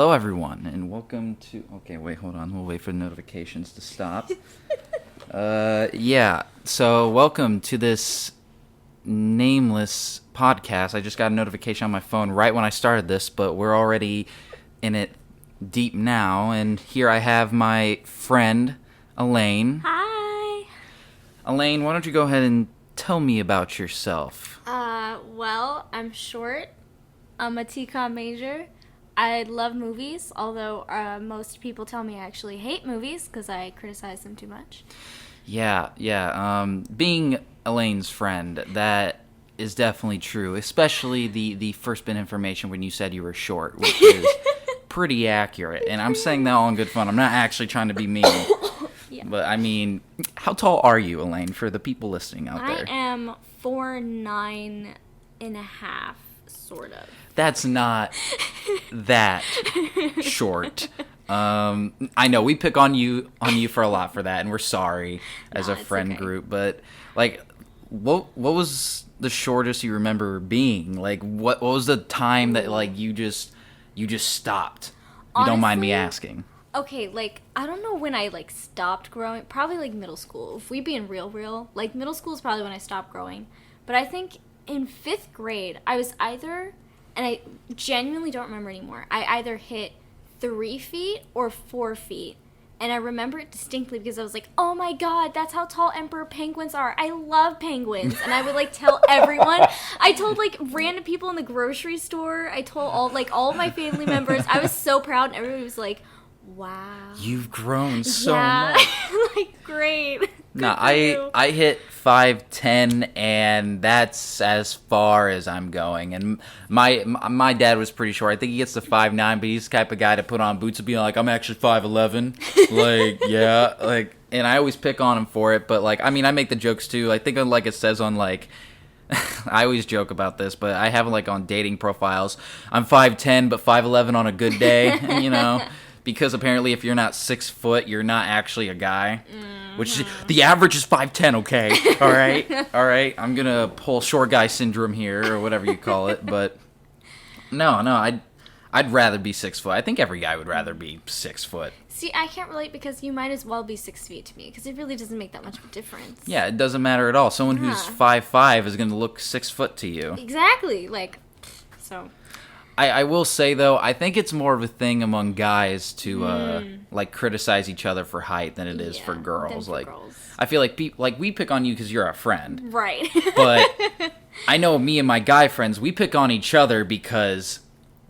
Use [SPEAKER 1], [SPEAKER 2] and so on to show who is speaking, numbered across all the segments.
[SPEAKER 1] Hello, everyone, and welcome to... Okay, wait, hold on. We'll wait for the notifications to stop. So welcome to this Nameless Podcast. I just got a notification on my phone right when I started this, but we're already in it deep now, and here I have my friend, Elaine.
[SPEAKER 2] Hi.
[SPEAKER 1] Elaine, why don't you go ahead and tell me about yourself?
[SPEAKER 2] Well, I'm short. I'm a TCOM major. I love movies, although most people tell me I actually hate movies because I criticize them too much.
[SPEAKER 1] Yeah. Being Elaine's friend, that is definitely true, especially the first bit of information when you said you were short, which is pretty accurate. And I'm saying that all in good fun. I'm not actually trying to be mean.
[SPEAKER 2] Yeah.
[SPEAKER 1] But, I mean, how tall are you, Elaine, for the people listening out there?
[SPEAKER 2] I am 4'9.5", sort of.
[SPEAKER 1] That's not that short. I know we pick on you for a lot for that, and we're sorry as a friend group. But like, what was the shortest you remember being? Like, what was the time that like you just stopped? You don't mind me asking.
[SPEAKER 2] Okay, like, I don't know when I, like, stopped growing. Probably, like, middle school. If we being real, like, middle school is probably when I stopped growing. But I think in 5th grade, I was either, and I genuinely don't remember anymore, I either hit 3 feet or 4 feet. And I remember it distinctly because I was like, oh my god, that's how tall emperor penguins are. I love penguins. And I would, like, tell everyone. I told, like, random people in the grocery store. I told all of my family members. I was so proud, and everybody was like, wow.
[SPEAKER 1] You've grown so much.
[SPEAKER 2] Like, great.
[SPEAKER 1] No, I hit 5'10", and that's as far as I'm going. And my dad was pretty short. I think he gets to 5'9", but he's the type of guy to put on boots and be like, I'm actually 5'11". Like, yeah, like, and I always pick on him for it. But like, I mean, I make the jokes too. I think like it says on like, I always joke about this, but I have like on dating profiles, I'm 5'10", but 5'11" on a good day, you know. Because apparently if you're not 6 foot, you're not actually a guy. Mm-hmm. Which, the average is 5'10", okay? All right? I'm going to pull short guy syndrome here, or whatever you call it. But, no, I'd rather be 6 foot. I think every guy would rather be 6 foot.
[SPEAKER 2] See, I can't relate because you might as well be 6 feet to me. Because it really doesn't make that much of a difference.
[SPEAKER 1] Yeah, it doesn't matter at all. Someone who's 5'5" is going to look 6 foot to you.
[SPEAKER 2] Exactly. Like, so...
[SPEAKER 1] I will say, though, I think it's more of a thing among guys to, like, criticize each other for height than it is for girls. Girls. I feel like we pick on you because you're a friend.
[SPEAKER 2] Right.
[SPEAKER 1] But I know me and my guy friends, we pick on each other because...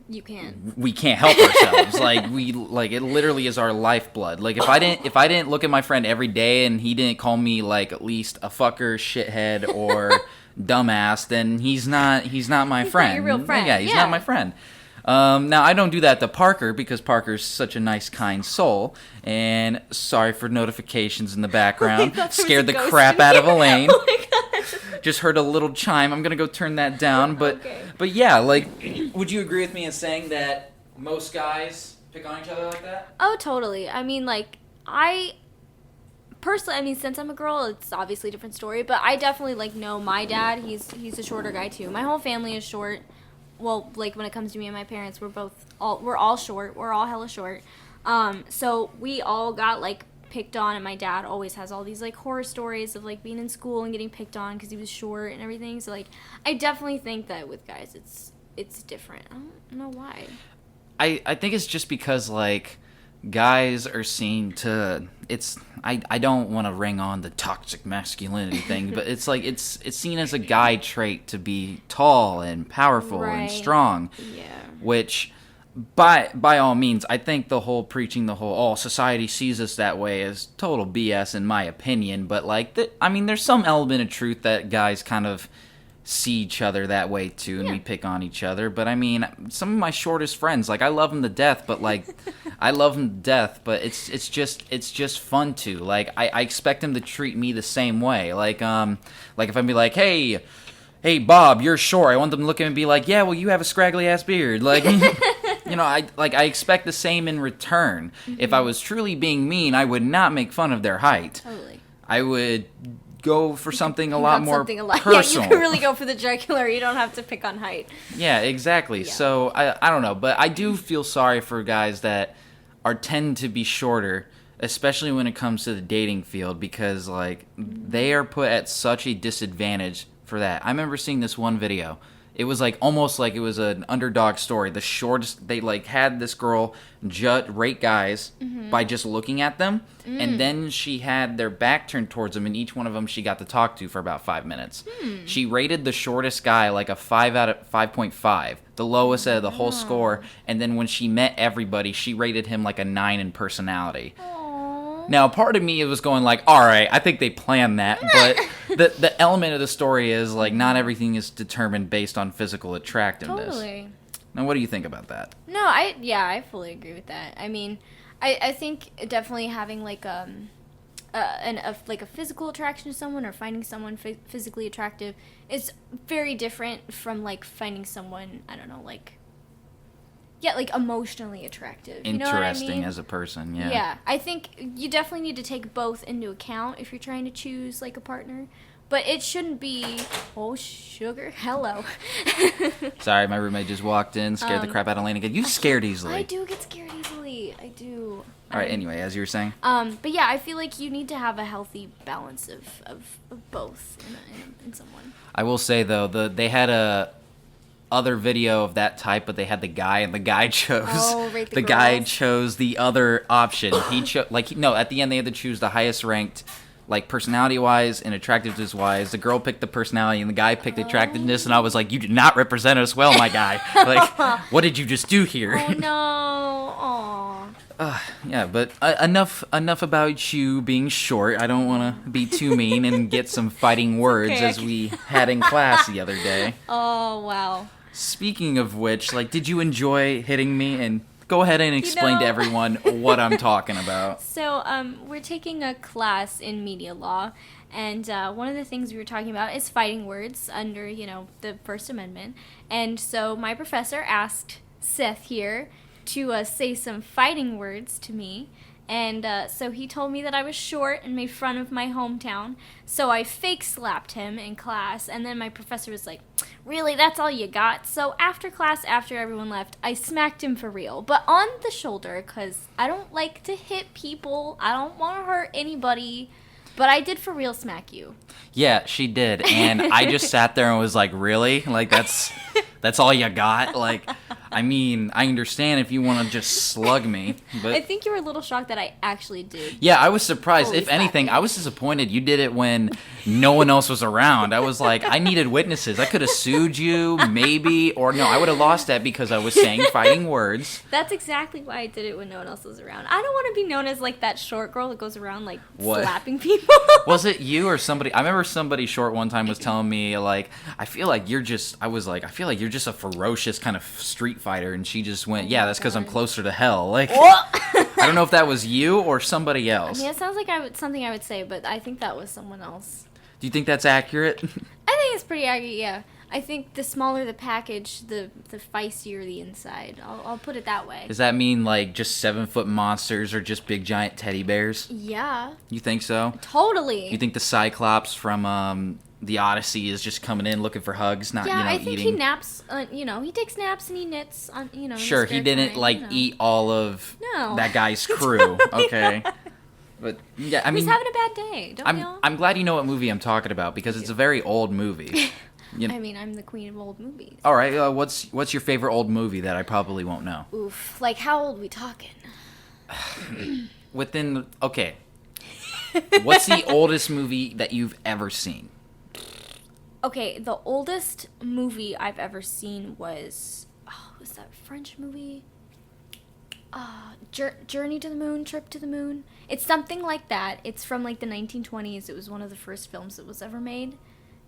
[SPEAKER 2] You can.
[SPEAKER 1] We can't help ourselves. It literally is our lifeblood. Like, if I didn't look at my friend every day and he didn't call me, like, at least a fucker, shithead, or... dumbass, then he's not my friend.
[SPEAKER 2] Not your real friend.
[SPEAKER 1] Yeah, he's not my friend. Now, I don't do that to Parker because Parker's such a nice, kind soul. And sorry for notifications in the background. Scared the crap out of Elaine.
[SPEAKER 2] Oh my god.
[SPEAKER 1] Just heard a little chime. I'm gonna go turn that down. But yeah, like, would you agree with me in saying that most guys pick on each other like that?
[SPEAKER 2] Oh, totally. I mean, like, personally, I mean, since I'm a girl, it's obviously a different story, but I definitely, like, know my dad, he's a shorter guy, too. My whole family is short. Well, like, when it comes to me and my parents, we're all short. We're all hella short. So we all got, like, picked on, and my dad always has all these, like, horror stories of, like, being in school and getting picked on because he was short and everything. So, like, I definitely think that with guys, it's different. I don't know why.
[SPEAKER 1] I think it's just because, like... guys are seen to I don't want to ring on the toxic masculinity thing, but it's like it's seen as a guy trait to be tall and powerful and strong.
[SPEAKER 2] Yeah.
[SPEAKER 1] Which by all means, I think the whole preaching the whole society sees us that way is total BS in my opinion, but like I mean there's some element of truth that guys kind of see each other that way too, and we pick on each other. But I mean, some of my shortest friends, like I love them to death, but like it's just fun to like I expect them to treat me the same way. Like if I'm be like, hey Bob, you're short, I want them to look at me and be like, yeah, well, you have a scraggly ass beard, like you know, I expect the same in return. If I was truly being mean, I would not make fun of their height.
[SPEAKER 2] Totally.
[SPEAKER 1] I would go for something a
[SPEAKER 2] You
[SPEAKER 1] lot
[SPEAKER 2] got
[SPEAKER 1] more
[SPEAKER 2] something a lot.
[SPEAKER 1] personal.
[SPEAKER 2] Yeah, you can really go for the jugular. You don't have to pick on height.
[SPEAKER 1] Yeah, exactly.
[SPEAKER 2] Yeah.
[SPEAKER 1] So I don't know, but I do feel sorry for guys that tend to be shorter, especially when it comes to the dating field, because like they are put at such a disadvantage for that. I remember seeing this one video. It was like almost like it was an underdog story. The shortest, they like had this girl rate guys by just looking at them, and then she had their back turned towards them, and each one of them she got to talk to for about 5 minutes. She rated the shortest guy like a 5 out of 5.5, the lowest out of the whole score, and then when she met everybody, she rated him like a 9 in personality. Now, part of me was going like, all right, I think they planned that, but the element of the story is like not everything is determined based on physical attractiveness.
[SPEAKER 2] Totally.
[SPEAKER 1] Now, what do you think about that?
[SPEAKER 2] No, I fully agree with that. I mean, I think definitely having like like a physical attraction to someone or finding someone physically attractive is very different from like finding someone, I don't know, like emotionally attractive. You know what I
[SPEAKER 1] Interesting
[SPEAKER 2] mean?
[SPEAKER 1] as a person, yeah.
[SPEAKER 2] Yeah, I think you definitely need to take both into account if you're trying to choose like a partner. But it shouldn't be, oh, sugar, hello.
[SPEAKER 1] Sorry, my roommate just walked in, scared the crap out of Elaine again. You scared easily.
[SPEAKER 2] I do get scared easily. I do.
[SPEAKER 1] All right, anyway, as you were saying.
[SPEAKER 2] But yeah, I feel like you need to have a healthy balance of both in someone.
[SPEAKER 1] I will say, though, they had a other video of that type, but they had the guy, and the guy chose
[SPEAKER 2] rate the
[SPEAKER 1] the guy
[SPEAKER 2] girls.
[SPEAKER 1] chose the other option. He chose at the end they had to choose the highest ranked, like personality wise and attractiveness wise. The girl picked the personality and the guy picked attractiveness, and I was like, you did not represent us well, my guy. Like, what did you just do here?
[SPEAKER 2] Oh no! Aw.
[SPEAKER 1] Yeah, but enough about you being short. I don't want to be too mean and get some fighting words
[SPEAKER 2] okay.
[SPEAKER 1] as we had in class the other day.
[SPEAKER 2] Oh wow.
[SPEAKER 1] Speaking of which, like, did you enjoy hitting me? And go ahead and explain to everyone what I'm talking about.
[SPEAKER 2] So, we're taking a class in media law, and one of the things we were talking about is fighting words under, the First Amendment. And so my professor asked Seth here to say some fighting words to me. And so he told me that I was short and made fun of my hometown. So I fake slapped him in class. And then my professor was like, really, that's all you got? So after class, after everyone left, I smacked him for real. But on the shoulder, because I don't like to hit people. I don't want to hurt anybody. But I did for real smack you.
[SPEAKER 1] Yeah, she did. And I just sat there and was like, really? Like, that's all you got? Like, I mean, I understand if you want to just slug me, but
[SPEAKER 2] I think you were a little shocked that I actually did.
[SPEAKER 1] yeah, I was surprised.
[SPEAKER 2] Holy
[SPEAKER 1] If anything,
[SPEAKER 2] smacking.
[SPEAKER 1] I was disappointed you did it when no one else was around. I was like, I needed witnesses. I could have sued you, maybe, or no, I would have lost that because I was saying fighting words.
[SPEAKER 2] That's exactly why I did it when no one else was around. I don't want to be known as like that short girl that goes around like
[SPEAKER 1] What?
[SPEAKER 2] slapping people.
[SPEAKER 1] Was it you or somebody? I remember somebody short one time was telling me, like, I feel like you're just a ferocious kind of street fighter. And she just went, yeah, that's because I'm closer to hell. Like, I don't know if that was you or somebody
[SPEAKER 2] I
[SPEAKER 1] else.
[SPEAKER 2] mean, it sounds like something I would say, but I think that was someone else.
[SPEAKER 1] Do you think that's accurate?
[SPEAKER 2] I think it's pretty accurate, yeah. I think the smaller the package, the feistier the inside. I'll put it that way.
[SPEAKER 1] Does that mean, like, just 7-foot monsters or just big giant teddy bears?
[SPEAKER 2] Yeah,
[SPEAKER 1] You think so?
[SPEAKER 2] totally.
[SPEAKER 1] You think the Cyclops from the Odyssey is just coming in looking for hugs, not,
[SPEAKER 2] Yeah, I think
[SPEAKER 1] eating?
[SPEAKER 2] he naps. He takes naps and he knits. In his
[SPEAKER 1] Sure, he
[SPEAKER 2] spare
[SPEAKER 1] didn't,
[SPEAKER 2] time,
[SPEAKER 1] like, eat all of
[SPEAKER 2] No.
[SPEAKER 1] that guy's crew, okay? But, yeah, I mean,
[SPEAKER 2] He's having a bad day, don't you?
[SPEAKER 1] I'm glad you know what movie I'm talking about because it's a very old movie.
[SPEAKER 2] I mean, I'm the queen of old movies.
[SPEAKER 1] All right, what's your favorite old movie that I probably won't know?
[SPEAKER 2] Oof, like how old we talking?
[SPEAKER 1] Okay. What's the oldest movie that you've ever seen?
[SPEAKER 2] Okay, the oldest movie I've ever seen was that a French movie? Journey to the Moon, Trip to the Moon. It's something like that. It's from like the 1920s. It was one of the first films that was ever made.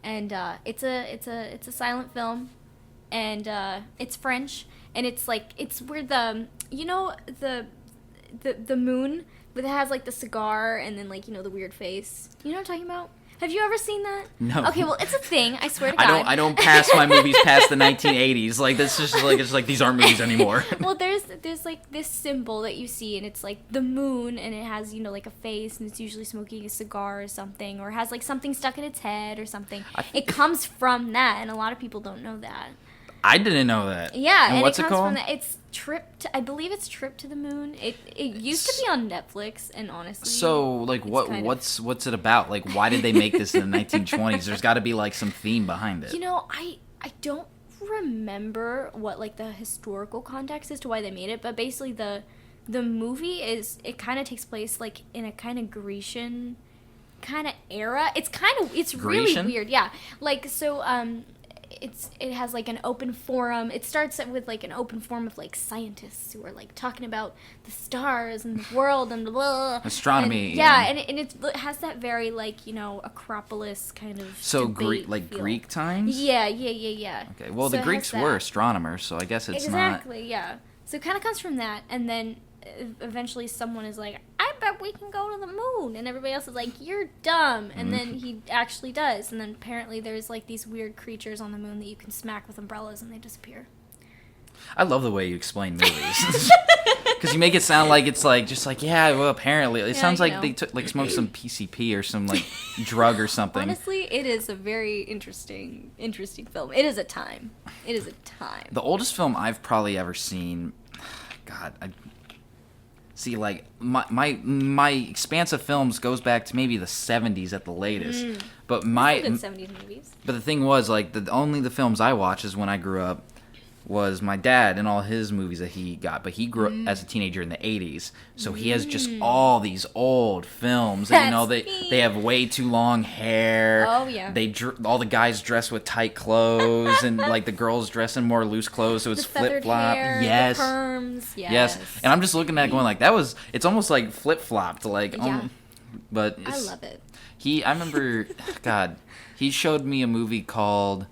[SPEAKER 2] And it's a silent film, and it's French, and it's like it's where the moon But it has, like, the cigar and then, like, you know, the weird face. You know what I'm talking about? Have you ever seen that?
[SPEAKER 1] No.
[SPEAKER 2] Okay, well, it's a thing. I swear to God.
[SPEAKER 1] I don't pass my movies past the 1980s. Like, that's just like, it's like, these aren't movies anymore.
[SPEAKER 2] Well, there's like this symbol that you see, and it's like the moon, and it has, you know, like a face, and it's usually smoking a cigar or something, or has like something stuck in its head or something. It comes from that, and a lot of people don't know that.
[SPEAKER 1] I didn't know that.
[SPEAKER 2] Yeah, and
[SPEAKER 1] what's
[SPEAKER 2] it comes
[SPEAKER 1] it called?
[SPEAKER 2] from that. It's I believe it's Trip to the Moon. It used to be on Netflix, and honestly,
[SPEAKER 1] So, like, what's it about? Like, why did they make this in the 1920s? There's got to be like some theme behind it.
[SPEAKER 2] You know, I don't remember what like the historical context is to why they made it, but basically the movie it kind of takes place like in a kind of Grecian kind of era. It's really
[SPEAKER 1] Grecian?
[SPEAKER 2] weird. Yeah. Like so it has like an open forum. It starts with like an open forum of like scientists who are like talking about the stars and the world and blah.
[SPEAKER 1] Astronomy.
[SPEAKER 2] And, yeah, and it has that very like, you know, Acropolis kind of
[SPEAKER 1] So
[SPEAKER 2] debate feel.
[SPEAKER 1] Greek times?
[SPEAKER 2] Yeah.
[SPEAKER 1] Okay. Well,
[SPEAKER 2] So
[SPEAKER 1] the
[SPEAKER 2] it
[SPEAKER 1] Greeks
[SPEAKER 2] has
[SPEAKER 1] were
[SPEAKER 2] that.
[SPEAKER 1] astronomers, so I guess it's
[SPEAKER 2] Exactly, yeah. So it kind of comes from that, and then eventually someone is like, I bet we can go to the moon, and everybody else is like, you're dumb, and then he actually does, and then apparently there's like these weird creatures on the moon that you can smack with umbrellas and they disappear.
[SPEAKER 1] I love the way you explain movies. Because you make it sound like it's like, just like, yeah, well, apparently. It sounds like they smoked some PCP or some like drug or something.
[SPEAKER 2] Honestly, it is a very interesting film. It is a time.
[SPEAKER 1] The oldest film I've probably ever seen, God, see, like, my expanse of films goes back to maybe the 70s at the latest. But
[SPEAKER 2] Good 70s movies.
[SPEAKER 1] But the thing was, like, only the films I watched is when I grew up was my dad and all his movies that he got. But he grew up as a teenager in the 80s. So he has just all these old films. And, you know, they have way too long hair.
[SPEAKER 2] Oh, yeah.
[SPEAKER 1] All the guys dress with tight clothes. And, like, the girls dress in more loose clothes. So it's flip-flop.
[SPEAKER 2] Yes. The perms.
[SPEAKER 1] Yes. And I'm just looking at it going, like, it's almost like flip-flopped. Like,
[SPEAKER 2] yeah.
[SPEAKER 1] But
[SPEAKER 2] I love it.
[SPEAKER 1] I remember, God, he showed me a movie called,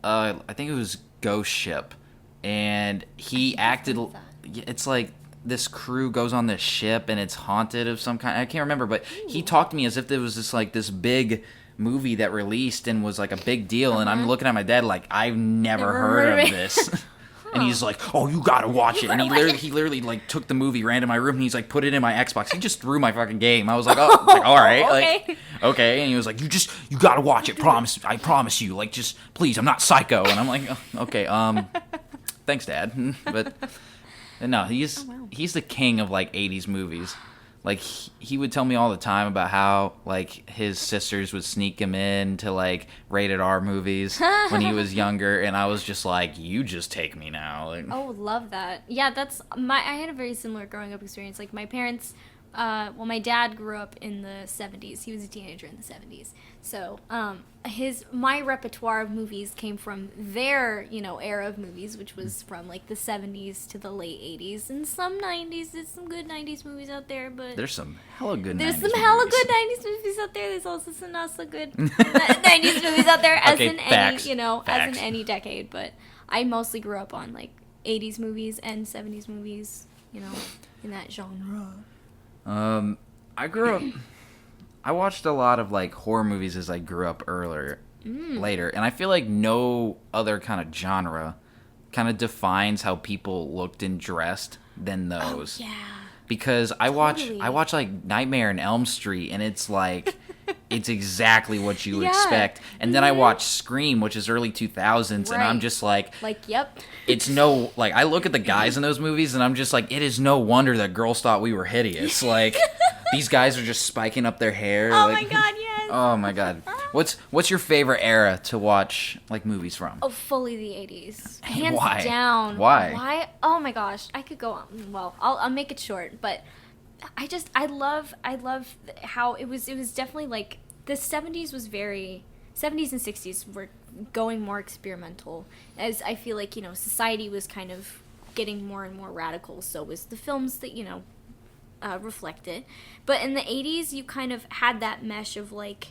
[SPEAKER 1] I think it was Ghost Ship, and he acted, it's like this crew goes on this ship and it's haunted of some kind, I can't remember, but he talked to me as if there was this big movie that released and was like a big deal, and I'm looking at my dad like, I've never heard of this. And he's like, "Oh, you gotta watch it!" And he literally like took the movie, ran to my room, and he's like, put it in my Xbox. He just threw my fucking game. I was like, "Oh, like, all right,
[SPEAKER 2] okay.
[SPEAKER 1] like, okay." And he was like, "You gotta watch it. I promise you. Like, just please, I'm not psycho." And I'm like, oh, "Okay, thanks, Dad." But no, he's the king of like '80s movies. Like, he would tell me all the time about how, like, his sisters would sneak him in to, like, rated R movies when he was younger, and I was just like, you just take me now. Like,
[SPEAKER 2] oh, love that. Yeah, I had a very similar growing up experience. Like, my parents, my dad grew up in the 70s. He was a teenager in the 70s. So, my repertoire of movies came from their, you know, era of movies, which was from, like, the 70s to the late 80s, and some 90s. There's some good 90s movies out there, but...
[SPEAKER 1] There's some hella good 90s
[SPEAKER 2] movies.
[SPEAKER 1] movies.
[SPEAKER 2] There's some hella good 90s movies out there. There's also some not so good 90s movies out there, as in
[SPEAKER 1] facts,
[SPEAKER 2] any, you know,
[SPEAKER 1] facts.
[SPEAKER 2] as in any decade, but I mostly grew up on, like, 80s movies and 70s movies, you know, in that genre.
[SPEAKER 1] I grew up... I watched a lot of, like, horror movies as I grew up later, and I feel like no other kind of genre kind of defines how people looked and dressed than those.
[SPEAKER 2] Oh, yeah.
[SPEAKER 1] Because I watch, like, Nightmare on Elm Street, and it's, like, it's exactly what you expect. And then I watch Scream, which is early 2000s, and I'm just like...
[SPEAKER 2] Like, yep.
[SPEAKER 1] It's no... Like, I look at the guys in those movies, and I'm just like, it is no wonder that girls thought we were hideous. Like... These guys are just spiking up their hair.
[SPEAKER 2] Oh,
[SPEAKER 1] like,
[SPEAKER 2] my God, yes.
[SPEAKER 1] Oh, my God. What's your favorite era to watch, like, movies from?
[SPEAKER 2] Oh, fully the 80s. Hands
[SPEAKER 1] Why?
[SPEAKER 2] down.
[SPEAKER 1] Why?
[SPEAKER 2] Why? Oh, my gosh. I could go on. Well, I'll make it short, but I love how it was definitely, like, the 70s was very... 70s and 60s were going more experimental, as I feel like, you know, society was kind of getting more and more radical, so was the films that, you know, reflect it. But in the 80s, you kind of had that mesh of like,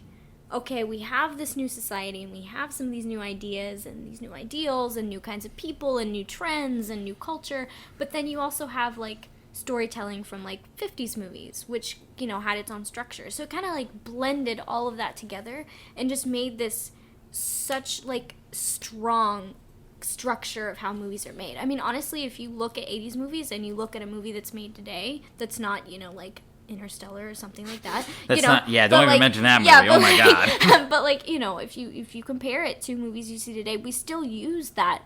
[SPEAKER 2] okay, we have this new society and we have some of these new ideas and these new ideals and new kinds of people and new trends and new culture, but then you also have like storytelling from like 50s movies, which, you know, had its own structure. So it kind of like blended all of that together and just made this such like strong structure of how movies are made. I mean, honestly, if you look at 80s movies and you look at a movie that's made today that's not, you know, like Interstellar or something like that.
[SPEAKER 1] That's
[SPEAKER 2] you know,
[SPEAKER 1] not, yeah, don't even
[SPEAKER 2] like,
[SPEAKER 1] mention that movie.
[SPEAKER 2] Yeah,
[SPEAKER 1] Oh my God.
[SPEAKER 2] But like, you know, if you compare it to movies you see today, we still use that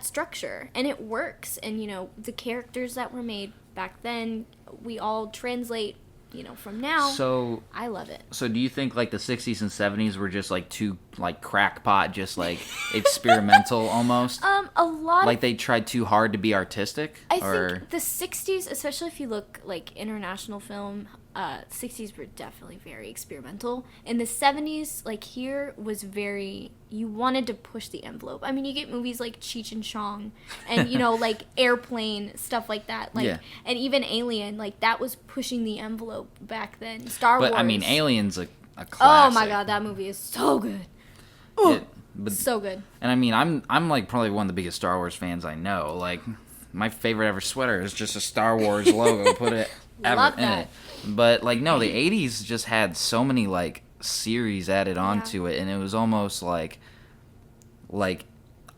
[SPEAKER 2] structure and it works. And, you know, the characters that were made back then, we all translate, you know, from now.
[SPEAKER 1] So
[SPEAKER 2] I love it.
[SPEAKER 1] So do you think like the 60s and 70s were just like too like crackpot, just like experimental almost?
[SPEAKER 2] A lot
[SPEAKER 1] like they tried too hard to be artistic?
[SPEAKER 2] I think the 60s, especially if you look like international film, 60s were definitely very experimental. And the 70s, like here, was very, you wanted to push the envelope. I mean, you get movies like Cheech and Chong and, you know, like Airplane, stuff like that. Like, and even Alien, like that was pushing the envelope back then. Star Wars.
[SPEAKER 1] But I mean, Alien's a classic.
[SPEAKER 2] Oh my God, that movie is so good. So good.
[SPEAKER 1] And I mean, I'm like probably one of the biggest Star Wars fans I know. Like, my favorite ever sweater is just a Star Wars logo. Put it ever in it. But like, no, the 80s just had so many like series added onto it, and it was almost like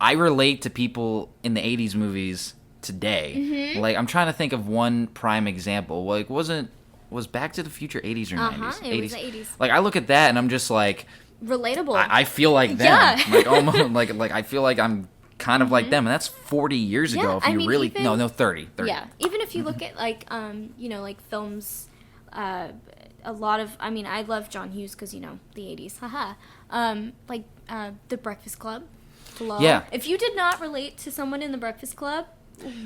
[SPEAKER 1] I relate to people in the 80s movies today. Mm-hmm. Like, I'm trying to think of one prime example. Like, was Back to the Future 80s or 90s?
[SPEAKER 2] It was the 80s.
[SPEAKER 1] Like, I look at that and I'm just like,
[SPEAKER 2] relatable.
[SPEAKER 1] I feel like them.
[SPEAKER 2] Yeah.
[SPEAKER 1] Like almost like I feel like I'm kind of like them, and that's 40 years ago. If you really even, 30.
[SPEAKER 2] Yeah, even if you look at like you know, like films, a lot of, I mean, I love John Hughes because, you know, the 80s. Haha. Like The Breakfast Club. Hello.
[SPEAKER 1] Yeah.
[SPEAKER 2] If you did not relate to someone in The Breakfast Club,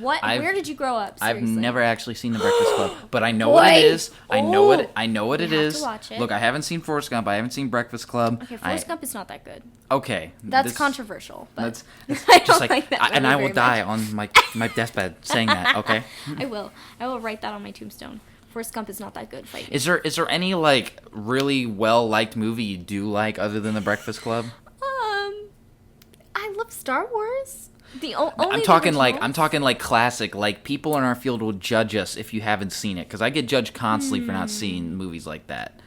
[SPEAKER 2] where did you grow up? Seriously?
[SPEAKER 1] I've never actually seen The Breakfast Club, but I know what it is. I know what it is.
[SPEAKER 2] To watch it.
[SPEAKER 1] Look, I haven't seen Forrest Gump. I haven't seen Breakfast Club.
[SPEAKER 2] Okay, Forrest Gump is not that good.
[SPEAKER 1] Okay,
[SPEAKER 2] that's controversial. But
[SPEAKER 1] I don't
[SPEAKER 2] just like that.
[SPEAKER 1] And I will die on my deathbed saying that. Okay.
[SPEAKER 2] I will write that on my tombstone. Forrest Gump is not that good. Fight me.
[SPEAKER 1] Is there any like really well liked movie you do like other than The Breakfast Club?
[SPEAKER 2] I love Star Wars. Only
[SPEAKER 1] I'm talking like classic. Like, people in our field will judge us if you haven't seen it, because I get judged constantly for not seeing movies like that,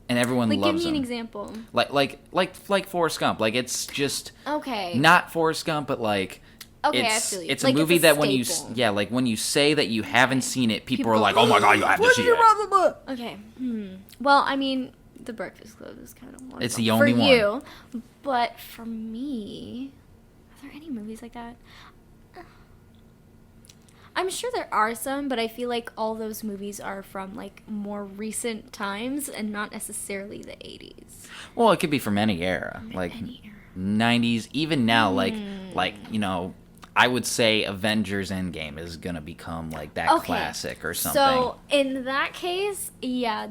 [SPEAKER 1] and everyone loves them.
[SPEAKER 2] Give me an example.
[SPEAKER 1] Like Forrest Gump. Like, it's just
[SPEAKER 2] okay.
[SPEAKER 1] Not Forrest Gump, but like.
[SPEAKER 2] Okay, I feel you.
[SPEAKER 1] It's a movie that when you say that you haven't seen it, people are like, "Oh my God, you have to see it."
[SPEAKER 2] Okay. Well, I mean, The Breakfast Club is kind of one.
[SPEAKER 1] It's the only one
[SPEAKER 2] for you, but for me, are there any movies like that? I'm sure there are some, but I feel like all those movies are from like more recent times and not necessarily the 80s.
[SPEAKER 1] Well, it could be from any era, like 90s, even now. Like you know. I would say Avengers Endgame is going to become like that classic or something. So
[SPEAKER 2] in that case, yeah,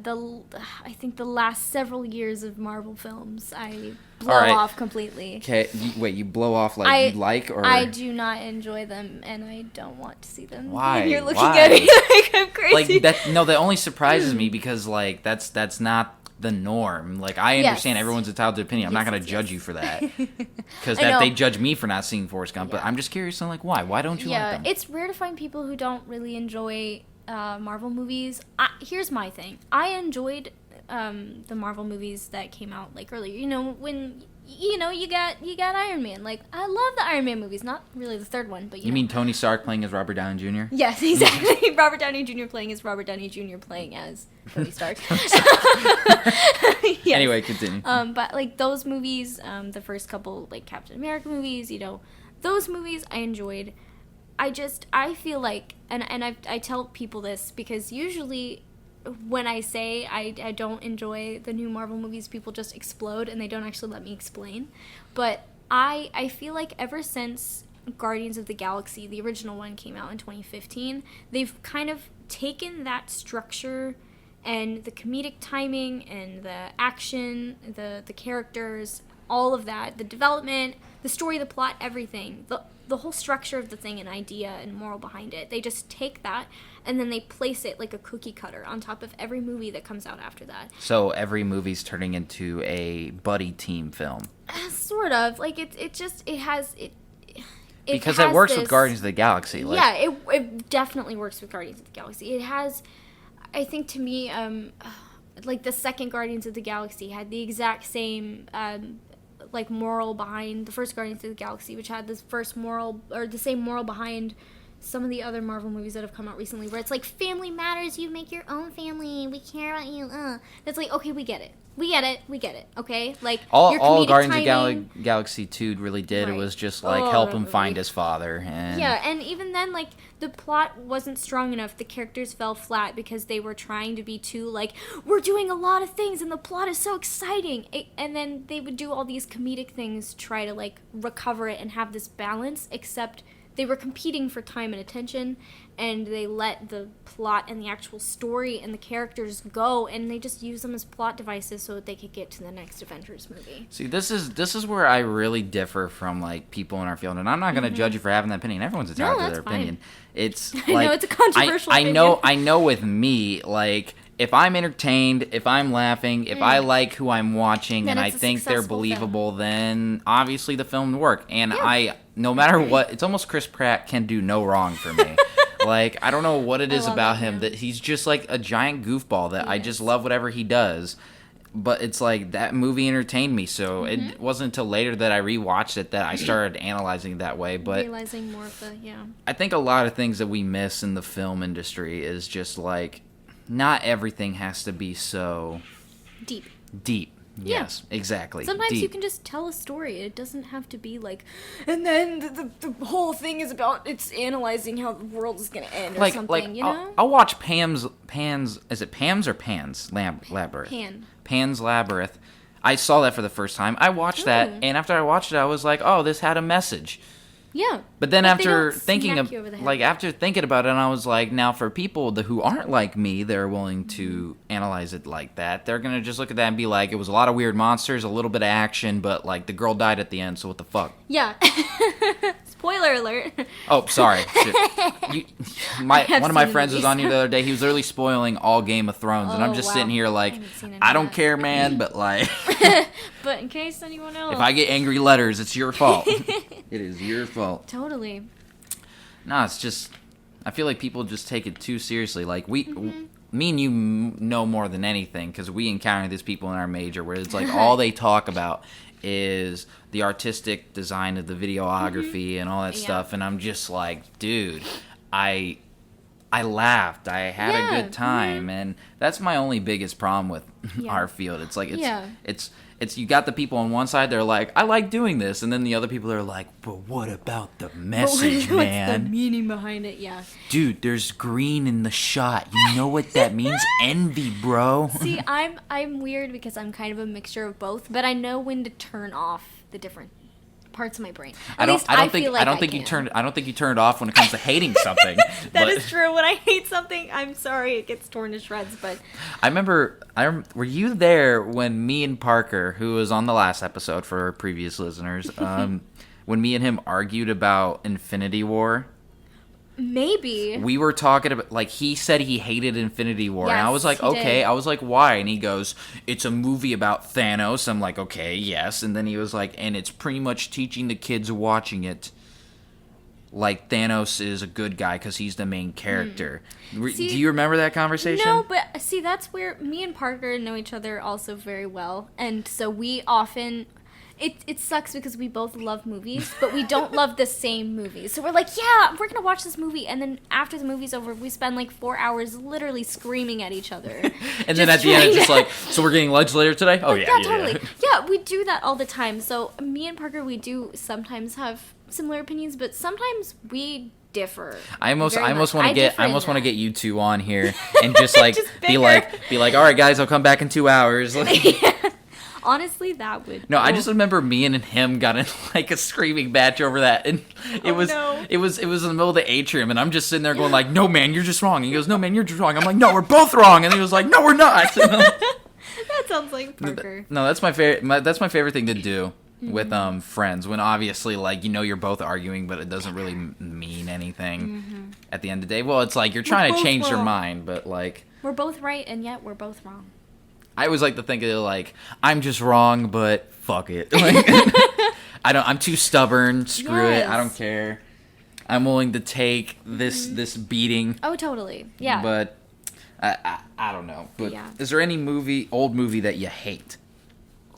[SPEAKER 2] I think the last several years of Marvel films, I blow off completely.
[SPEAKER 1] Okay, wait, you blow off like you like, or?
[SPEAKER 2] I do not enjoy them, and I don't want to see them.
[SPEAKER 1] Why?
[SPEAKER 2] And you're looking at me like I'm crazy.
[SPEAKER 1] Like that? No, that only surprises me because like that's not the norm. Like, I understand everyone's entitled to opinion. I'm not going to judge you for that, because they judge me for not seeing Forrest Gump. But I'm just curious on like why don't you like them?
[SPEAKER 2] It's rare to find people who don't really enjoy Marvel movies. Here's my thing. I enjoyed the Marvel movies that came out like earlier. You know, when you got Iron Man. Like, I love the Iron Man movies. Not really the third one, but you know.
[SPEAKER 1] Mean Tony Stark playing as Robert Downey Jr.?
[SPEAKER 2] Yes, exactly. Robert Downey Jr. playing as Robert Downey Jr. playing as Tony Stark.
[SPEAKER 1] Yes. Anyway, continue.
[SPEAKER 2] But like those movies, the first couple like Captain America movies, you know, those movies I enjoyed. I feel like, and I tell people this because usually when I say I don't enjoy the new Marvel movies, people just explode and they don't actually let me explain. But I feel like ever since Guardians of the Galaxy, the original one, came out in 2015, they've kind of taken that structure and the comedic timing and the action, the characters, all of that, the development, the story, the plot, everything, the whole structure of the thing and idea and moral behind it. They just take that and then they place it like a cookie cutter on top of every movie that comes out after that.
[SPEAKER 1] So every movie's turning into a buddy team film.
[SPEAKER 2] Sort of. Like, it
[SPEAKER 1] because it works with Guardians of the Galaxy. Like,
[SPEAKER 2] yeah, it definitely works with Guardians of the Galaxy. It has, I think to me, like the second Guardians of the Galaxy had the exact same like moral behind the first Guardians of the Galaxy, which had this first moral or the same moral behind some of the other Marvel movies that have come out recently, where it's like family matters, you make your own family, we care about you. That's like, okay, we get it. We get it, okay? Like,
[SPEAKER 1] all Guardians of the Galaxy 2 really did was just, like, help him find his father. And
[SPEAKER 2] yeah, and even then, like, the plot wasn't strong enough. The characters fell flat because they were trying to be too, like, we're doing a lot of things and the plot is so exciting. And then they would do all these comedic things, try to, like, recover it and have this balance, except they were competing for time and attention, and they let the plot and the actual story and the characters go, and they just use them as plot devices so that they could get to the next Avengers movie.
[SPEAKER 1] See, this is where I really differ from, like, people in our field, and I'm not going to judge you for having that opinion. Everyone's entitled to their opinion. It's like,
[SPEAKER 2] I know it's a controversial opinion.
[SPEAKER 1] I know with me, like, if I'm entertained, if I'm laughing, if I like who I'm watching,
[SPEAKER 2] then
[SPEAKER 1] and I think they're believable, then obviously the film would work. And no matter what, it's almost Chris Pratt can do no wrong for me. Like, I don't know what it is about him that he's just like a giant goofball that I just love whatever he does. But it's like that movie entertained me, so it wasn't until later that I rewatched it that I started analyzing it that way. But
[SPEAKER 2] realizing more of the I
[SPEAKER 1] think a lot of things that we miss in the film industry is just like, not everything has to be so deep. Yes, exactly.
[SPEAKER 2] Sometimes
[SPEAKER 1] deep.
[SPEAKER 2] You can just tell a story. It doesn't have to be like, and then the whole thing is about it's analyzing how the world is going to end or something, you know?
[SPEAKER 1] I'll watch Pan's, is it Pam's or Pan's Labyrinth? Pan's Labyrinth. I saw that for the first time. I watched that, and after I watched it, I was like, oh, this had a message.
[SPEAKER 2] Yeah.
[SPEAKER 1] But then after thinking about it, I was like, now for people who aren't like me, they're willing to analyze it like that. They're going to just look at that and be like, it was a lot of weird monsters, a little bit of action, but like the girl died at the end, so what the fuck?
[SPEAKER 2] Yeah. Spoiler alert.
[SPEAKER 1] Oh, sorry. One of my friends was on here the other day. He was literally spoiling all Game of Thrones, and I'm just sitting here like, I don't care, man, but like...
[SPEAKER 2] But in case anyone else...
[SPEAKER 1] If I get angry letters, it's your fault. It is your fault.
[SPEAKER 2] Totally.
[SPEAKER 1] No, it's just... I feel like people just take it too seriously. Like, me and you know more than anything, because we encounter these people in our major where it's like all they talk about is the artistic design of the videography and all that stuff, and I'm just like, dude, I laughed, I had a good time, and that's my only biggest problem with our field. It's like it's you got the people on one side, they're like, I like doing this, and then the other people are like, but what about the message, man?
[SPEAKER 2] What's the meaning behind it? Yeah.
[SPEAKER 1] Dude, there's green in the shot. You know what that means? Envy, bro.
[SPEAKER 2] See, I'm weird because I'm kind of a mixture of both, but I know when to turn off the different parts of my brain. I don't think you turn it off when it comes to hating something. That is true. When I hate something, I'm sorry, it gets torn to shreds. But
[SPEAKER 1] I remember, were you there when me and Parker, who was on the last episode for our previous listeners, when me and him argued about Infinity War?
[SPEAKER 2] Maybe.
[SPEAKER 1] We were talking about, like, he said he hated Infinity War, and I was like, okay.
[SPEAKER 2] Did.
[SPEAKER 1] I was like, why? And he goes, it's a movie about Thanos. I'm like, okay, yes. And then he was like, and it's pretty much teaching the kids watching it, like, Thanos is a good guy because he's the main character. Do you remember that conversation?
[SPEAKER 2] No, but see, that's where me and Parker know each other also very well, and so we often... It sucks because we both love movies, but we don't love the same movies. So we're like, yeah, we're going to watch this movie. And then after the movie's over, we spend like 4 hours literally screaming at each other.
[SPEAKER 1] And then at the end, it's just like, so we're getting lunch later today? Oh, yeah,
[SPEAKER 2] totally. Yeah, we do that all the time. So me and Parker, we do sometimes have similar opinions, but sometimes we differ.
[SPEAKER 1] I almost want to get you two on here and just like be like, all right, guys, I'll come back in 2 hours.
[SPEAKER 2] Yeah. Honestly, that would...
[SPEAKER 1] No, I just remember me and him got in like a screaming match over that, and it was in the middle of the atrium, and I'm just sitting there going like, "No, man, you're just wrong." And he goes, "No, man, you're just wrong." I'm like, "No, we're both wrong." And he was like, "No, we're not."
[SPEAKER 2] That sounds like Parker.
[SPEAKER 1] No, that's my favorite. That's my favorite thing to do with friends, when obviously like you're both arguing, but it doesn't really mean anything at the end of the day. Well, it's like you're trying to change their mind, but like
[SPEAKER 2] we're both right, and yet we're both wrong. I
[SPEAKER 1] always like to think of it like, I'm just wrong, but fuck it. Like, I'm too stubborn. Screw it. I
[SPEAKER 2] Yes.
[SPEAKER 1] don't care. I'm willing to take this beating.
[SPEAKER 2] Oh, totally. Yeah.
[SPEAKER 1] But I don't know. But
[SPEAKER 2] Yeah.
[SPEAKER 1] is there any old movie that you hate?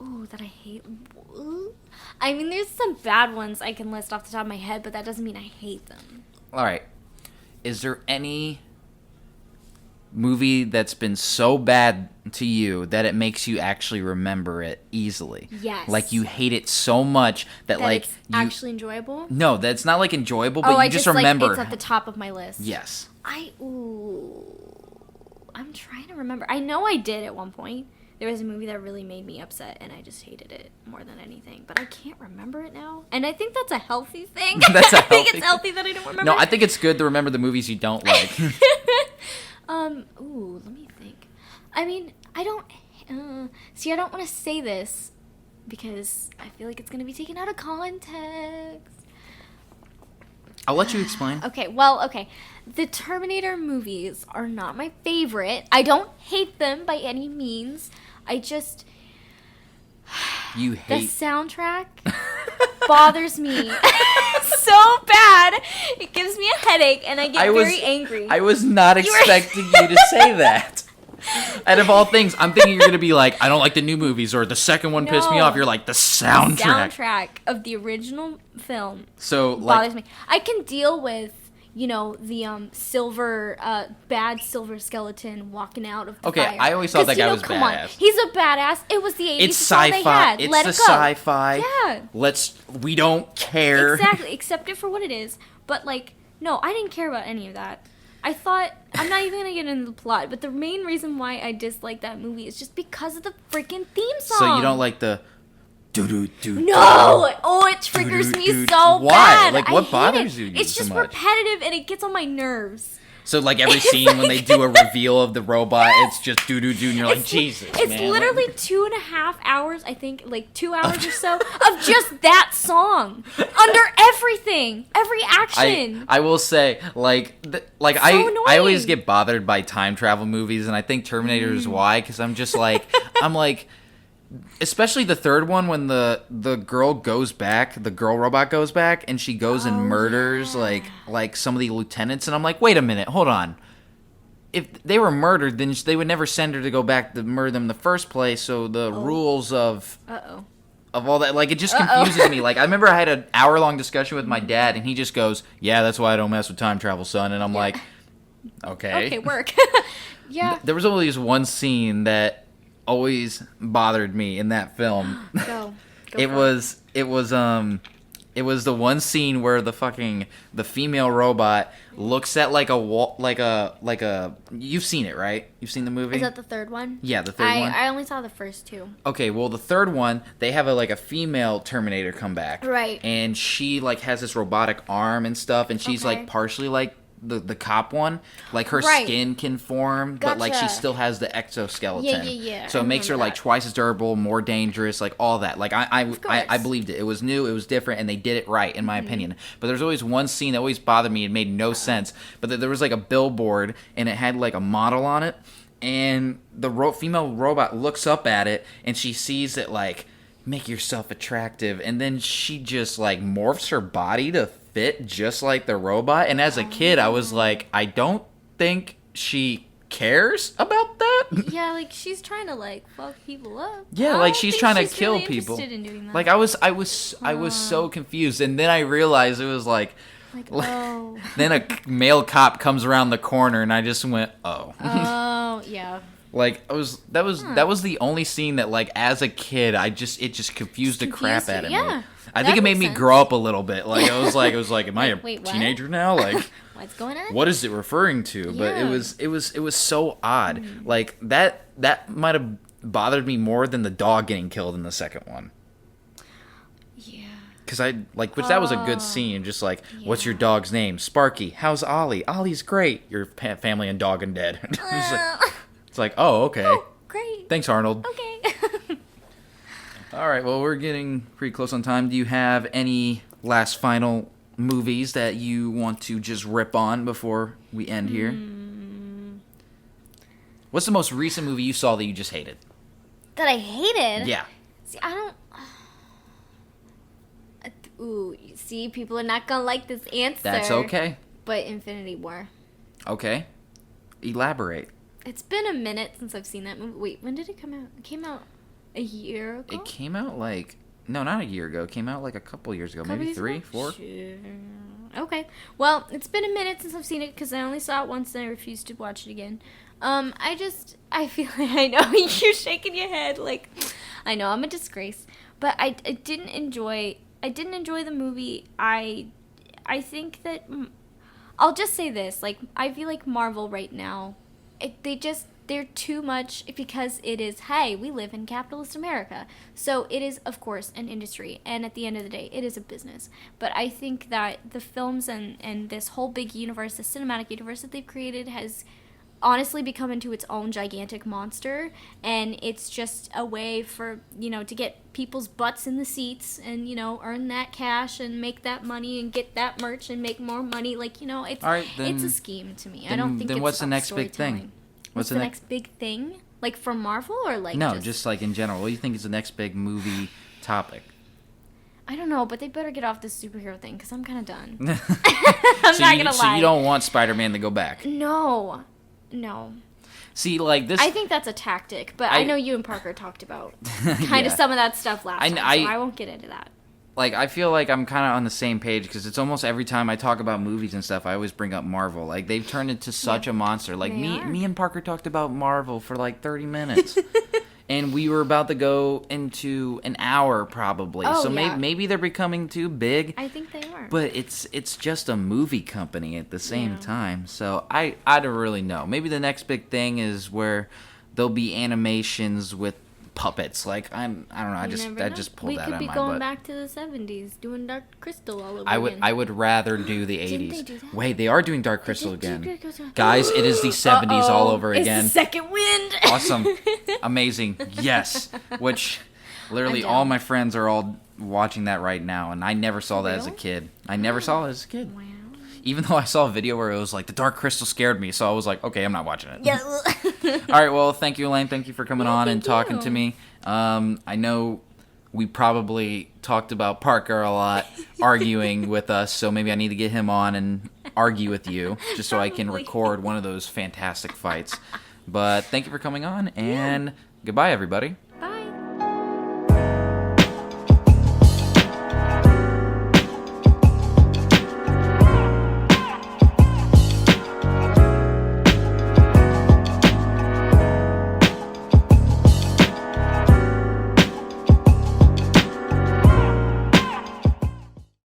[SPEAKER 2] Ooh, that I hate. Ooh. I mean, there's some bad ones I can list off the top of my head, but that doesn't mean I hate them.
[SPEAKER 1] All right. Is there any movie that's been so bad to you that it makes you actually remember it easily?
[SPEAKER 2] Yes.
[SPEAKER 1] Like you hate it so much that like
[SPEAKER 2] it's
[SPEAKER 1] you
[SPEAKER 2] actually enjoyable.
[SPEAKER 1] No, that's not like enjoyable, but
[SPEAKER 2] Oh,
[SPEAKER 1] you
[SPEAKER 2] I
[SPEAKER 1] just
[SPEAKER 2] just
[SPEAKER 1] remember.
[SPEAKER 2] Like, it's at the top of my list.
[SPEAKER 1] Yes.
[SPEAKER 2] I'm trying to remember. I know I did at one point. There was a movie that really made me upset, and I just hated it more than anything. But I can't remember it now. And I think that's a healthy thing.
[SPEAKER 1] That's a
[SPEAKER 2] I think
[SPEAKER 1] healthy
[SPEAKER 2] it's healthy that I don't remember.
[SPEAKER 1] No, I think it's good to remember the movies you don't like.
[SPEAKER 2] Let me think. I mean, I don't... see, I don't want to say this because I feel like it's going to be taken out of context.
[SPEAKER 1] I'll let you explain.
[SPEAKER 2] Okay. The Terminator movies are not my favorite. I don't hate them by any means. I just...
[SPEAKER 1] You
[SPEAKER 2] The
[SPEAKER 1] hate...
[SPEAKER 2] soundtrack bothers me so bad. It gives me a headache, and I get very angry.
[SPEAKER 1] I was not expecting you to say that. Out of all things, I'm thinking you're going to be like, I don't like the new movies, or the second one pissed me
[SPEAKER 2] No.
[SPEAKER 1] off. You're like, the soundtrack.
[SPEAKER 2] The soundtrack of the original film
[SPEAKER 1] So, like...
[SPEAKER 2] bothers me. I can deal with, the silver, bad silver skeleton walking out of the
[SPEAKER 1] Okay,
[SPEAKER 2] fire.
[SPEAKER 1] I always thought that guy was
[SPEAKER 2] come
[SPEAKER 1] badass.
[SPEAKER 2] On. He's a badass. It was the 80s.
[SPEAKER 1] It's
[SPEAKER 2] It's all they
[SPEAKER 1] sci-fi.
[SPEAKER 2] had.
[SPEAKER 1] It's
[SPEAKER 2] Let
[SPEAKER 1] the
[SPEAKER 2] it go.
[SPEAKER 1] sci-fi.
[SPEAKER 2] Yeah.
[SPEAKER 1] We don't care.
[SPEAKER 2] Exactly. Accept it for what it is. But, no, I didn't care about any of that. I thought, I'm not even going to get into the plot, but the main reason why I dislike that movie is just because of the freaking theme song.
[SPEAKER 1] So you don't like the...
[SPEAKER 2] No! Oh, it triggers me so
[SPEAKER 1] Why?
[SPEAKER 2] bad.
[SPEAKER 1] Like, what
[SPEAKER 2] I hate
[SPEAKER 1] bothers
[SPEAKER 2] it.
[SPEAKER 1] you
[SPEAKER 2] It's
[SPEAKER 1] so
[SPEAKER 2] just
[SPEAKER 1] much?
[SPEAKER 2] repetitive, and it gets on my nerves.
[SPEAKER 1] So, like, every scene when they do a reveal of the robot, it's just do-do-do, and you're like, Jesus,
[SPEAKER 2] It's
[SPEAKER 1] man.
[SPEAKER 2] literally 2.5 hours, I think, 2 hours or so, of just that song. Under everything. Every action.
[SPEAKER 1] I will say, I always
[SPEAKER 2] annoying.
[SPEAKER 1] get bothered by time travel movies, and I think Terminator is why, because I'm just like, especially the third one when the girl goes back, the girl robot goes back, and she goes and murders like some of the lieutenants, and I'm like, wait a minute, hold on. If they were murdered, then they would never send her to go back to murder them in the first place. So the rules of all that, it just confuses me. I remember I had an hour-long discussion with my dad, and he just goes, "Yeah, that's why I don't mess with time travel, son." And I'm like, okay.
[SPEAKER 2] Okay, work. Yeah.
[SPEAKER 1] There was only this one scene that always bothered me in that film.
[SPEAKER 2] Go
[SPEAKER 1] It was the one scene where the female robot looks at a wall, you've seen it, right? You've seen the movie?
[SPEAKER 2] Is that the third one?
[SPEAKER 1] Yeah, the third one.
[SPEAKER 2] I only saw the first two.
[SPEAKER 1] Okay, well, the third one, they have a female Terminator come back.
[SPEAKER 2] Right.
[SPEAKER 1] And she has this robotic arm and stuff, and she's
[SPEAKER 2] Okay.
[SPEAKER 1] partially the cop one. Her
[SPEAKER 2] Right.
[SPEAKER 1] skin can form, but she
[SPEAKER 2] Gotcha.
[SPEAKER 1] still has the exoskeleton.
[SPEAKER 2] Yeah.
[SPEAKER 1] So
[SPEAKER 2] I
[SPEAKER 1] it makes her
[SPEAKER 2] remember that.
[SPEAKER 1] twice as durable, more dangerous, all that. I
[SPEAKER 2] course.
[SPEAKER 1] believed it. It was new, it was different, and they did it right, in
[SPEAKER 2] Mm-hmm.
[SPEAKER 1] my opinion. But there's always one scene that always bothered me. It made no sense. But there was a billboard, and it had a model on it, and the female robot looks up at it, and she sees it make yourself attractive, and then she just morphs her body to fit just like the robot. And as a kid, I was like, I don't think she cares about that.
[SPEAKER 2] Yeah, she's trying to fuck people up.
[SPEAKER 1] Yeah,
[SPEAKER 2] I don't
[SPEAKER 1] she's
[SPEAKER 2] think
[SPEAKER 1] trying to
[SPEAKER 2] she's
[SPEAKER 1] kill
[SPEAKER 2] really
[SPEAKER 1] people.
[SPEAKER 2] interested in doing that.
[SPEAKER 1] I was so confused, and then I realized it was
[SPEAKER 2] Oh.
[SPEAKER 1] then a male cop comes around the corner, and I just went, oh.
[SPEAKER 2] Oh, yeah.
[SPEAKER 1] That was the only scene that as a kid it just confused the crap
[SPEAKER 2] Confused
[SPEAKER 1] out of
[SPEAKER 2] you,
[SPEAKER 1] me.
[SPEAKER 2] yeah.
[SPEAKER 1] I think
[SPEAKER 2] That
[SPEAKER 1] it made
[SPEAKER 2] makes
[SPEAKER 1] me
[SPEAKER 2] sense.
[SPEAKER 1] grow up a little bit. I was like, am I a
[SPEAKER 2] Wait, what?
[SPEAKER 1] teenager now?
[SPEAKER 2] What's going on?
[SPEAKER 1] What is it referring to? But
[SPEAKER 2] Yeah.
[SPEAKER 1] it was so odd. That might have bothered me more than the dog getting killed in the second one.
[SPEAKER 2] Yeah.
[SPEAKER 1] Because that was a good scene. Just what's your dog's name? Sparky. How's Ollie? Ollie's great. Your family and dog and dead. It's oh, okay.
[SPEAKER 2] Oh, great.
[SPEAKER 1] Thanks, Arnold.
[SPEAKER 2] Okay.
[SPEAKER 1] All right, well, we're getting pretty close on time. Do you have any last final movies that you want to just rip on before we end here? What's the most recent movie you saw that you just hated?
[SPEAKER 2] That I hated?
[SPEAKER 1] Yeah.
[SPEAKER 2] See, I don't... Ooh, you see, people are not gonna like this answer.
[SPEAKER 1] That's okay.
[SPEAKER 2] But Infinity War.
[SPEAKER 1] Okay. Elaborate.
[SPEAKER 2] It's been a minute since I've seen that movie. Wait, when did it come out? It came out a year ago?
[SPEAKER 1] It came out no, not a year ago. It came out a couple years ago. Maybe 3, 4.
[SPEAKER 2] Sure. Okay. Well, it's been a minute since I've seen it because I only saw it once and I refused to watch it again. I feel like I know you're shaking your head. I know I'm a disgrace, but I didn't enjoy the movie. I think that I'll just say this. I feel like Marvel right now, they're too much because it is, hey, we live in capitalist America. So it is, of course, an industry. And at the end of the day, it is a business. But I think that the films and this whole big universe, the cinematic universe that they've created has honestly become into its own gigantic monster. And it's just a way for, to get people's butts in the seats and, earn that cash and make that money and get that merch and make more money. It's,
[SPEAKER 1] all right, then,
[SPEAKER 2] it's a scheme to me. I don't think it's
[SPEAKER 1] what's the
[SPEAKER 2] about
[SPEAKER 1] next big thing?
[SPEAKER 2] What's the next big thing? For Marvel or
[SPEAKER 1] No, just in general. What do you think is the next big movie topic?
[SPEAKER 2] I don't know, but they better get off this superhero thing because I'm kind of done. I'm not going to lie.
[SPEAKER 1] So you don't want Spider-Man to go back?
[SPEAKER 2] No.
[SPEAKER 1] See, this...
[SPEAKER 2] I think that's a tactic, but I know you and Parker talked about kind of some of that stuff last time, so I won't get into that.
[SPEAKER 1] I feel like I'm kind of on the same page because it's almost every time I talk about movies and stuff, I always bring up Marvel. They've turned into such a monster. Me and Parker talked about Marvel for 30 minutes. And we were about to go into an hour probably.
[SPEAKER 2] Oh,
[SPEAKER 1] so
[SPEAKER 2] yeah.
[SPEAKER 1] maybe they're becoming too big.
[SPEAKER 2] I think they are.
[SPEAKER 1] But it's just a movie company at the same time. So I don't really know. Maybe the next big thing is where there'll be animations with puppets. I don't know. I just pulled that out of my butt.
[SPEAKER 2] We could be going back to the 70s, doing Dark Crystal all over again.
[SPEAKER 1] I would rather do the 80s.
[SPEAKER 2] Didn't they do that?
[SPEAKER 1] Wait, they are doing Dark Crystal again. Guys, it is the 70s all over again.
[SPEAKER 2] It's the second wind.
[SPEAKER 1] Awesome. Amazing. Yes. Which literally all my friends are all watching that right now, and I never saw that as a kid.
[SPEAKER 2] Wow.
[SPEAKER 1] Even though I saw a video where it was the Dark Crystal scared me, so I was like, okay, I'm not watching it.
[SPEAKER 2] Yeah.
[SPEAKER 1] All right, well, thank you, Elaine. Thank you for coming on and talking to me. I know we probably talked about Parker a lot, arguing with us, so maybe I need to get him on and argue with you, just so I can record one of those fantastic fights. But thank you for coming on, and goodbye, everybody.